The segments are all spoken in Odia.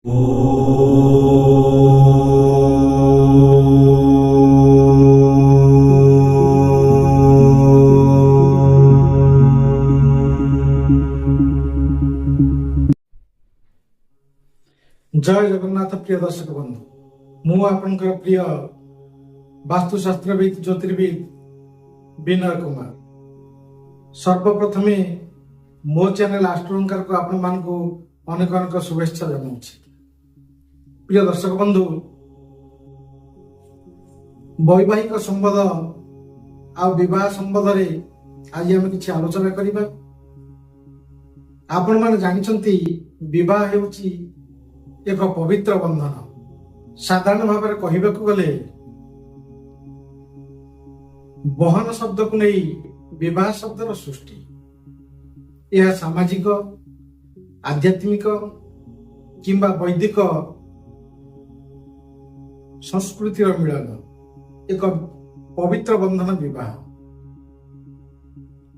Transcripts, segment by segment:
जय जगन्नाथ प्रिय दर्शक बंधु मु आपनकर प्रिय वास्तुशास्त्रविद ज्योतिर्विद विनय कुमार सर्वप्रथमे मो चैनल आस्ट्रोलंकार को आपण मान को अनेक अनेक शुभेच्छा जनाऊँ। प्रिय दर्शक बंधु वैवाहिक संबंध आ विवाह संबंध रे आज आम किसी आलोचना करिबा। आपण माने जानिछंती विवाह हेउची एक पवित्र बंधन। साधारण भाव में कहवाक गले बहन शब्द को नहीं विवाह शब्दर सृष्टि। यह सामाजिक आध्यात्मिक किंबा वैदिक संस्कृतिर मिलन एक पवित्र बंधन विवाह।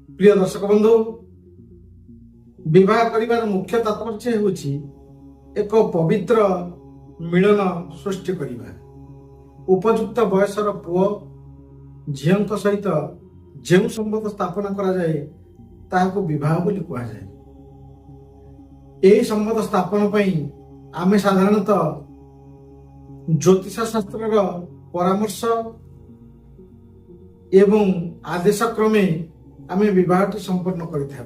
प्रिय दर्शक बंधु विवाह करिबार मुख्य तात्पर्य होछि एक पवित्र मिलन सृष्टि करिबा। उपयुक्त बयसर पुओ झील सहित जो संबंध स्थापना करा जाए ताहाको विवाह बोली कहा जाए। यही संबंध स्थापन पई आमे साधारणतः ज्योतिष शास्त्र परामर्श एवं आदेश क्रमे आमे विवाहटी संपन्न करिथाउ।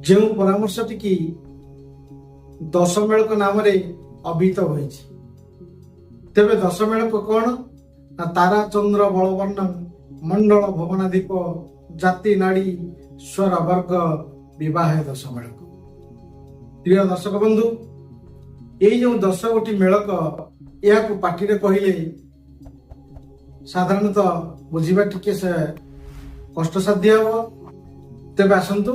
जो परामर्शटी की दशमेलक नाम रे अभिहित होइछि। तेबे दशमेलक कौन ना तारा चंद्र बलवर्ण मंडल भवनाधिप जाति नाड़ी स्वर वर्ग विवाह दशमेलक। प्रिय दर्शक बंधु यही जो 10 गोटी मेलक या पार्टी रे कहले साधारणतः बुझिबा टिके से कष्टसाध्य हो। तेबे आसंतु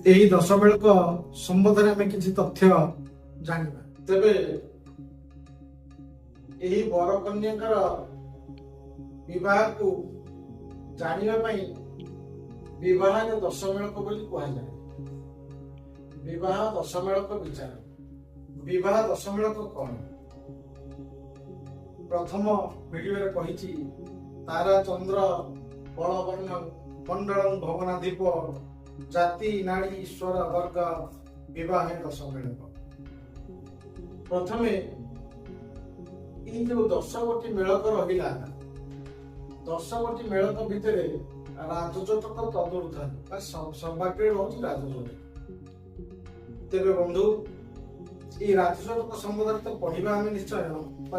यही 10 मेलक संबंध में आम किसी तथ्य जानिबा। तेबे यही बर कन्याकर विवाह को जानिबा पई विवाह 10 मेलक बोली कहा जाए। विवाह 10 मेलक विचार। विवाह 10 मेलक कौन प्रथम वीडियो रे कहिछि तारा चंद्र बलवर्ण मंडल भवनाधिप जाति नाड़ी स्वर वर्ग विवाह 10 मेलक। प्रथमे जो 10 गोटी मेलक रहिला 10 गोटी मेलक भितर राजजोटक तदुर्ध्व सौभाग्य होची राजजोट। तेबे बंधु ये राजजोटक संबंध तो पढ़िबा आमे निश्चय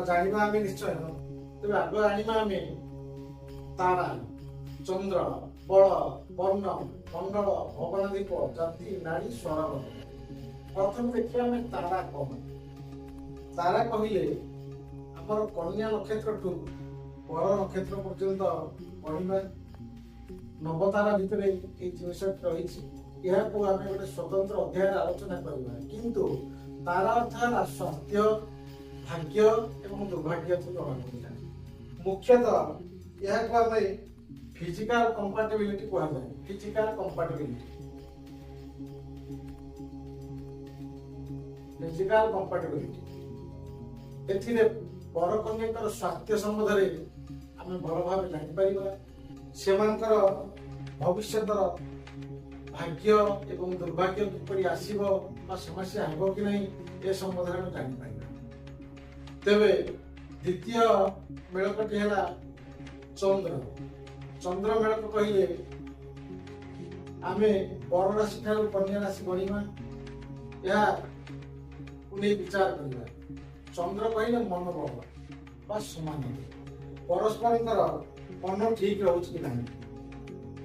जानिबा आमे निश्चय। तेबे आग जानिबा आमे तारा चंद्र बल वर्ण मंडल भवनाधिप जाति नाड़ी स्वर। प्रथम देखिए आम तारा कौन। तारा कहले आमर कन्या नक्षत्र टू बर नक्षत्र पर्यंत पढ़िबा। नवतारा भितर जिनस रही आम गोटे स्वतंत्र अध्याय आलोचना करवा। किंतु तारा अर्थ है स्वास्थ्य भाग्य एवं दुर्भाग्य जमा पड़ा। मुख्यतः यह आम फिजिकल कंपैटिबिलिटी कहा जाए। फिजिकल कंपैटिबिलिटी एथिरे बर कन्याकर स्वास्थ्य संबंध में आम भल भाव जापर। सेमानकर भविष्यतर भाग्य एवं दुर्भाग्य किपरि आसीबो बा समस्या हेबो कि नहीं ए संबंध में जापर। तेबे द्वितीय मेलकटी है चंद्र। चंद्र मेलक कहले आमे बर राशि ठारू कन्या राशि गणिमा या उन्हें विचार करवा। चंद्र कहले मनोबल बा समान परस्पर मन ठीक रोच कि नहीं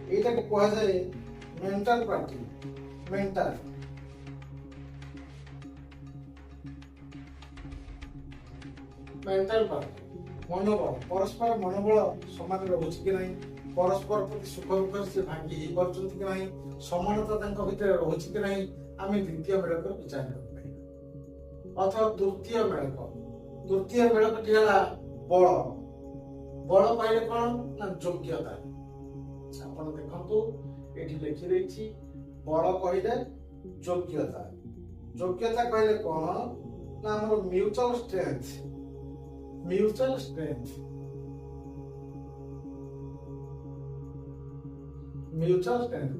एटा को कहा जाए मेंटल पार्टी। मेंटल पार्टी मनोबल परस्पर मनोबल समान रोच कि नहीं परस्पर प्रति सुख दुख से भागी कि नहीं समानता भितर रोच कि नहीं आम द्वितीय मेलक विचार कर। अथवा तृतीय मेलक बल। बल पाइले कौन ना योग्यता। आप देखु ये लिखी रही बल कहले योग्यता ଯୋଗ୍ୟତା କହିଲେ କଣ ନା ଆମର ମ୍ୟୁଚୁଆଲ ଷ୍ଟ୍ରେଂଥ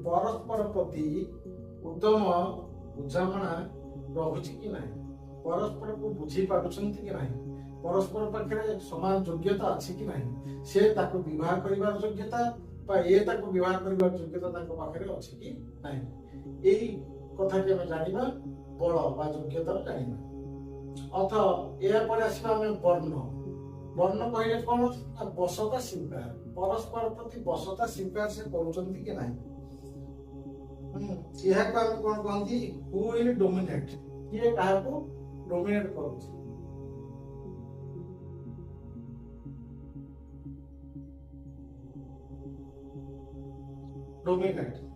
ପରସ୍ପର ପ୍ରତି ଉତ୍ତମ ବୁଝାମଣା ରହୁଛି କି ନାହିଁ, ପରସ୍ପରକୁ ବୁଝି ପାରୁଛନ୍ତି କି ନାହିଁ, ପରସ୍ପର ପାଖରେ ସମାନ ଯୋଗ୍ୟତା ଅଛି କି ନାହିଁ, ସେ ତାକୁ ବିବାହ କରିବାର ଯୋଗ୍ୟତା ବା ଏ ତାକୁ ବିବାହ କରିବାର ଯୋଗ୍ୟତା ତାଙ୍କ ପାଖରେ ଅଛି କି ନାହିଁ, ଏଇ କଥାଟି ଆମେ ଜାଣିବା ବଳ ବା ଯୋଗ୍ୟତା ଜାଣିବା। ଅଥ ଏହାପରେ ଆସିବା ଆମେ ବର୍ଣ୍ଣ କହିଲେ କଣ ନା ବସତା ସ୍ୱୀକାର, ପରସ୍ପର ପ୍ରତି ବସତା ସ୍ୱୀକାର ସେ କରୁଛନ୍ତି କି ନାହିଁ। ଏହାକୁ ଆମେ କଣ କହନ୍ତି ହୁ ୱିଲ୍ ଡୋମିନେଟ, କିଏ କାହାକୁ ଡୋମିନେଟ କରୁଛି।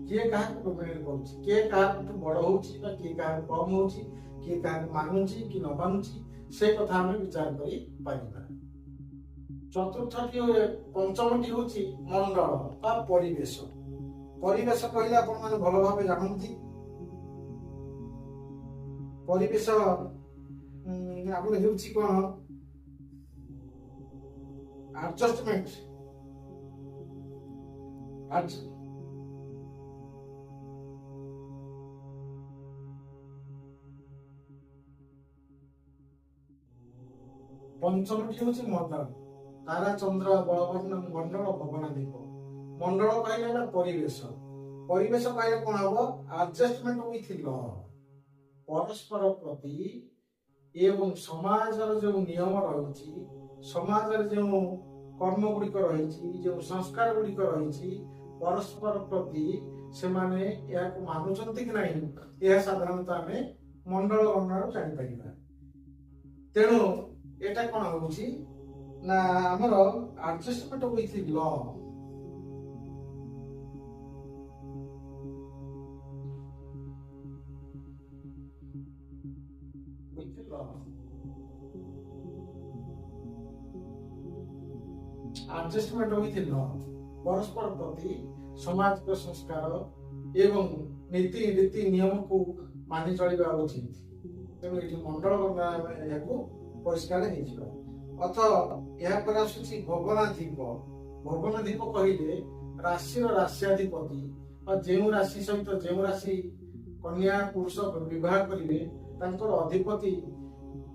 କିଏ କାହାକୁ ଡୋମିନେଟ କରୁଛି, କିଏ କାହାଠୁ ବଡ ହଉଛି ବା କିଏ କାହାକୁ କମ ହଉଛି, କିଏ କାହାକୁ ମାନୁଛି କି ନ ମାନୁଛି, ସେ କଥା ଆମେ ବିଚାର କରି ପାରିବା। ପଞ୍ଚମଟି ହଉଛି ମଣ୍ଡଳ ବା ପରିବେଶ। ପରିବେଶ କହିଲେ ଆପଣ ମାନେ ଭଲ ଭାବେ ଜାଣନ୍ତି, ପରିବେଶ ଆମର ହେଉଛି କଣ ଆଡଜଷ୍ଟମେଣ୍ଟ ପଞ୍ଚମଟି ହଉଛି ମଣ୍ଡଳ, ତାରା ଚନ୍ଦ୍ର ବଳବର୍ଣ୍ଣ ମଣ୍ଡଳ ଭବନାଦୀପ। ମଣ୍ଡଳ କହିଲେ ହେଲା ପରିବେଶ କହିଲେ କଣ ହବ ଆଡଜଷ୍ଟମେଣ୍ଟ ୱିଥ ଲ, ପରସ୍ପର ପ୍ରତି ଏବଂ ସମାଜର ଯେଉଁ ନିୟମ ରହିଛି, ସମାଜରେ ଯେଉଁ କର୍ମ ଗୁଡିକ ରହିଛି, ଯେଉଁ ସଂସ୍କାର ଗୁଡିକ ରହିଛି, ପରସ୍ପର ପ୍ରତି ସେମାନେ ଏହାକୁ ମାନୁଛନ୍ତି କି ନାହିଁ, ଏହା ସାଧାରଣତଃ ଆମେ ମଣ୍ଡଳ ବର୍ଣ୍ଣରୁ ଜାଣିପାରିବା। ତେଣୁ ଏଟା କଣ ହଉଛି ନା ଆମର adjustment with law, adjustment with law, ପରସ୍ପର ପ୍ରତି ସାମାଜିକ ସଂସ୍କାର ଏବଂ ନୀତି ରୀତି ନିୟମକୁ ମାନି ଚଳିବା ଉଚିତ। ତେଣୁ ଏଠି ମଣ୍ଡଳ ଏହାକୁ ପରିଷ୍କାର ହେଇଯିବ। ଅଥ ଏହାପରେ ଆସୁଛି ଭବନାଧିପ। ଭବନାଧିପ କହିଲେ ରାଶିର ରାଶ୍ୟାଧିପତି ବା ଯେଉଁ ରାଶି ସହିତ ଯେଉଁ ରାଶି କନ୍ୟା ପୁରୁଷ ବିବାହ କରିବେ ତାଙ୍କର ଅଧିପତି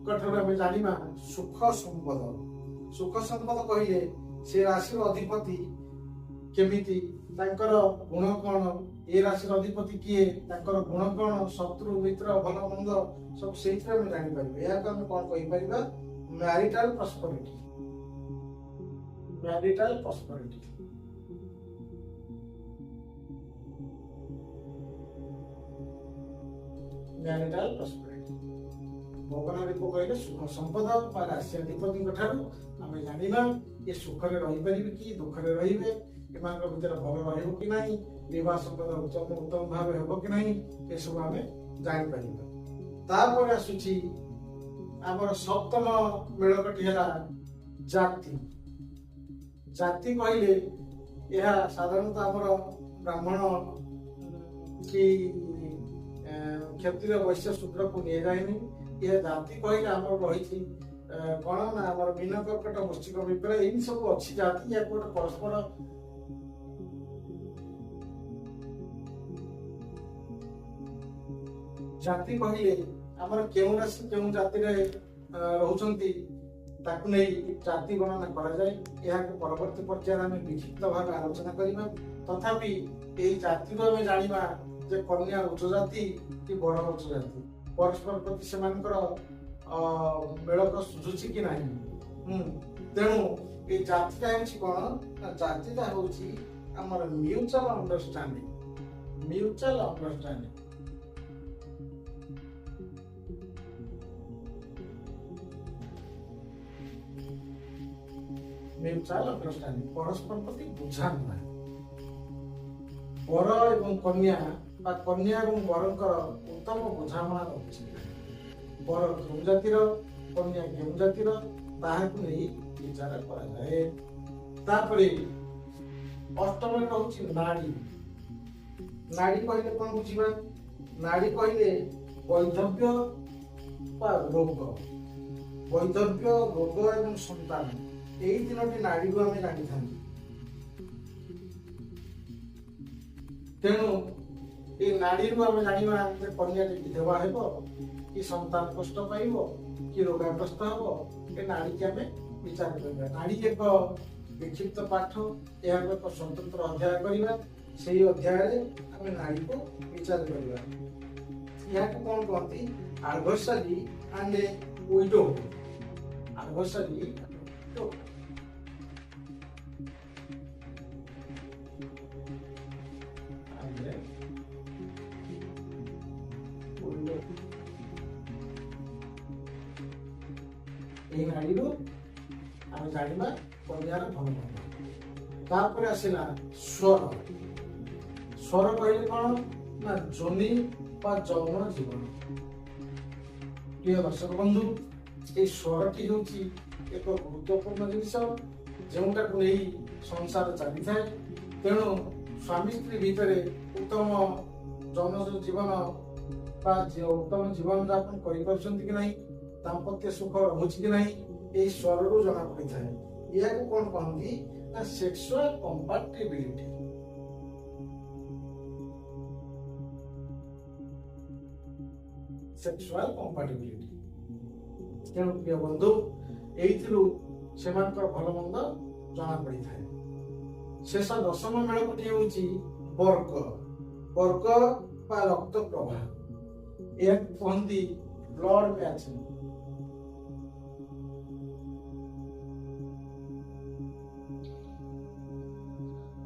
ଠାରୁ ଆମେ ଜାଣିବା ସୁଖ ସମ୍ପଦ। ସୁଖ ସମ୍ପଦ କହିଲେ ସେ ରାଶିର ଅଧିପତି କେମିତି, ତାଙ୍କର ଗୁଣ କଣ, ଏ ରାଶିର ଅଧିପତି କିଏ, ତାଙ୍କର ଗୁଣ କଣ, ଶତ୍ରୁ ମିତ୍ର ଭଲ ମନ୍ଦ ସବୁ ସେଇଥିରେ ଆମେ ଜାଣିପାରିବା। ଏହାକୁ ଆମେ କଣ କହିପାରିବା ମ୍ୟାରିଟାଲ ପ୍ରସ୍ପରିଟି। ଭବନାଧିପ କହିଲେ ସୁଖ ସମ୍ପଦ ବା ରାଶ୍ୟାଧିପତିଙ୍କ ଠାରୁ ଆମେ ଜାଣିବା ଏ ସୁଖରେ ରହିପାରିବେ କି ଦୁଃଖରେ ରହିବେ, ଏମାନଙ୍କ ଭିତରେ ଭଲ ରହିବ କି ନାହିଁ, ବିବାହ ସମ୍ପଦ ଉତ୍ତମ ଭାବେ ହେବ କି ନାହିଁ, ଏସବୁ ଆମେ ଜାଣିପାରିବା। ତାପରେ ଆସୁଛି ଆମର ସପ୍ତମ ମେଳକଟି ହେଲା ଜାତି। ଜାତି କହିଲେ ଏହା ସାଧାରଣତଃ ଆମର ବ୍ରାହ୍ମଣ କି କ୍ଷତ୍ରିୟ ବୈଶ୍ୟ ଶୂଦ୍ରକୁ ନିଆଯାଏନି। ଏହା ଜାତି କହିଲେ ଆମର ରହିଛି କଣ ନା ଆମର ମୀନ କର୍କଟ ବୃଶ୍ଚିକ ବିପ୍ର ଏମିତି ସବୁ ଅଛି ଜାତି। ୟାକୁ ଗୋଟେ ପରସ୍ପର ଜାତି କହିଲେ ଆମର କେଉଁ ରାଶି କେଉଁ ଜାତିରେ ରହୁଛନ୍ତି ତାକୁ ନେଇ ଜାତି ଗଣନା କରାଯାଏ। ଏହାକୁ ପରବର୍ତ୍ତୀ ପର୍ଯ୍ୟାୟରେ ଆମେ ବିକ୍ଷିପ୍ତ ଭାବେ ଆଲୋଚନା କରିବା। ତଥାପି ଏହି ଜାତିରୁ ଆମେ ଜାଣିବା ଯେ କନ୍ୟା ଉଚ୍ଚ ଜାତି କି ବର ଉଚ୍ଚ ଜାତି, ପରସ୍ପର ପ୍ରତି ସେମାନଙ୍କର ମେଳକ ସୁଝୁଛି କି ନାହିଁ। ତେଣୁ ଏ ଜାତିଟା ହେଉଛି କଣ ନା ଜାତିଟା ହେଉଛି ଆମର ମ୍ୟୁଚୁଆଲ ଅଣ୍ଡରଷ୍ଟାଣ୍ଡିଂ। ପରସ୍ପର ପ୍ରତି ବୁଝାମଣା। ବର ଏବଂ କନ୍ୟା ବା କନ୍ୟା ଏବଂ ବରଙ୍କର ଉତ୍ତମ ବୁଝାମଣା ରହୁଛି। ବର କେଉଁ ଜାତିର, କନ୍ୟା କେଉଁ ଜାତିର, ତାହାକୁ ନେଇ ବିଚାର କରାଯାଏ। ତାପରେ ଅଷ୍ଟମରେ ରହୁଛି ନାଡି। ନାଡି କହିଲେ କଣ ବୁଝିବା? ନାଡି କହିଲେ ବୈଧବ୍ୟ ବା ରୋଗ, ବୈଧବ୍ୟ, ରୋଗ ଏବଂ ସନ୍ତାନ, ଏଇ ତିନୋଟି ନାଡିରୁ ଆମେ ଜାଣିଥାନ୍ତି। ତେଣୁ এই ନାଡିରୁ ଆମେ ଜାଣିବା ଯେ କନ୍ୟାଟି ବିଧବା ହେବ କି ସନ୍ତାନ କଷ୍ଟ ପାଇବ କି ରୋଗାଗ୍ରସ୍ତ ହେବ, ଏ ନାଡିକି ଆମେ ବିଚାର କରିବା। ନାଡି ଏକ ବିକ୍ଷିପ୍ତ ପାଠ, ଏହାକୁ ଏକ ସ୍ୱତନ୍ତ୍ର ଅଧ୍ୟାୟ କରିବା। ସେଇ ଅଧ୍ୟାୟରେ ଆମେ ନାଡିକୁ ବିଚାର କରିବା। ଏହାକୁ କଣ କହନ୍ତି? ଆଡଭର୍ସାରୀ ଆଣ୍ଡ ୱିଡୋ। ଆଡଭର୍ସାରୀ ୱିଡୋ। এই ନାଡିରୁ ଆମେ ଜାଣିବା କନ୍ୟାର ଭଲ ମନ୍ଦ। ତାପରେ ଆସିଲା ସ୍ୱର। ସ୍ୱର କହିଲେ କଣ ନା ଯୋନି ବା ଯୌନ ଜୀବନ। ପ୍ରିୟ ଦର୍ଶକ ବନ୍ଧୁ, এই ସ୍ୱରଟି ହେଉଛି ଏକ ଗୁରୁତ୍ୱପୂର୍ଣ୍ଣ ଜିନିଷ, ଯେଉଁଟାକୁ ନେଇ ସଂସାର ଚାଲିଥାଏ। ତେଣୁ ସ୍ୱାମୀ ସ୍ତ୍ରୀ ଭିତରେ ଉତ୍ତମ ଯୌନ ଜୀବନ ବା ଉତ୍ତମ ଜୀବନ ଯାପନ କରିପାରୁଛନ୍ତି କି ନାହିଁ, ଦାମ୍ପତ୍ୟ ସୁଖ ରହୁଛି କି ନାହିଁ, ଏହି ସ୍ୱରରୁ ଜଣା ପଡିଥାଏ। ଏହାକୁ କଣ କହନ୍ତି ନା ସେକ୍ସୁଆଲ କମ୍ପାଟିବିଲିଟି। Sexual compatibility. ତେଣୁ ପ୍ରିୟ ବନ୍ଧୁ, ଏଇଥିରୁ ସେମାନଙ୍କର ଭଲ ମନ୍ଦ ଜଣା ପଡିଥାଏ। ଶେଷ 10ମ ମେଳକଟି ହେଉଛି ବର୍ଗ। ବର୍ଗ ବା ରକ୍ତ ପ୍ରବାହ, ଏହାକୁ କୁହନ୍ତି ବ୍ଲଡ ମ୍ୟାଚିଂ।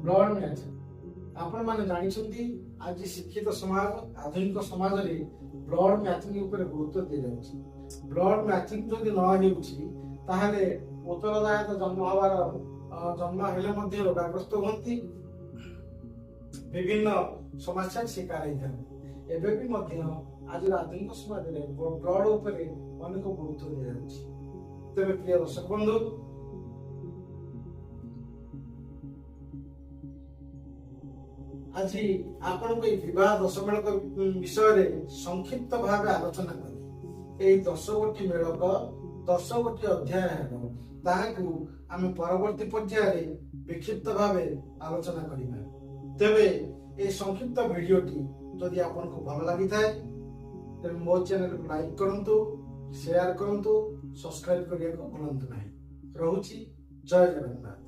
ବ୍ଲଡ ମ୍ୟାଚିଂ ଆପଣମାନେ ଜାଣିଛନ୍ତି, ଆଜି ଶିକ୍ଷିତ ସମାଜ, ଆଧୁନିକ ସମାଜରେ ବ୍ଲଡ ମ୍ୟାଚିଂ ଉପରେ ଗୁରୁତ୍ୱ ଦିଆଯାଉଛି। ବ୍ଲଡ ମ୍ୟାଚିଂ ଯଦି ନ ହେଉଛି ତାହେଲେ ଉତ୍ତରଦାୟକ ଜନ୍ମ ହେଲେ ମଧ୍ୟ ରୋଗାଗ୍ରସ୍ତ ହୁଅନ୍ତି, ବିଭିନ୍ନ ସମସ୍ୟାର ଶିକାର ହେଇଥାନ୍ତି। ଏବେ ବି ମଧ୍ୟ ଆଜିର ଆଧୁନିକ ସମାଜରେ ବ୍ଲଡ ଉପରେ ଅନେକ ଗୁରୁତ୍ୱ ଦିଆଯାଉଛି। ତେବେ ପ୍ରିୟ ଦର୍ଶକ ବନ୍ଧୁ, ଆଜି ଆପଣଙ୍କୁ ଏହି ବିବାହ ଦଶ ମେଳକ ବିଷୟରେ ସଂକ୍ଷିପ୍ତ ଭାବେ ଆଲୋଚନା କଲି। ଏହି 10 ଗୋଟି ମେଳକ 10 ଗୋଟି ଅଧ୍ୟାୟ ହେବ, ତାହାକୁ ଆମେ ପରବର୍ତ୍ତୀ ପର୍ଯ୍ୟାୟରେ ବିକ୍ଷିପ୍ତ ଭାବେ ଆଲୋଚନା କରିବା। ତେବେ ଏହି ସଂକ୍ଷିପ୍ତ ଭିଡିଓଟି ଯଦି ଆପଣଙ୍କୁ ଭଲ ଲାଗିଥାଏ, ତେବେ ମୋ ଚ୍ୟାନେଲକୁ ଲାଇକ୍ କରନ୍ତୁ, ସେୟାର କରନ୍ତୁ, ସବସ୍କ୍ରାଇବ କରିବାକୁ ଭୁଲନ୍ତୁ ନାହିଁ। ରହୁଛି, ଜୟ ଜଗନ୍ନାଥ।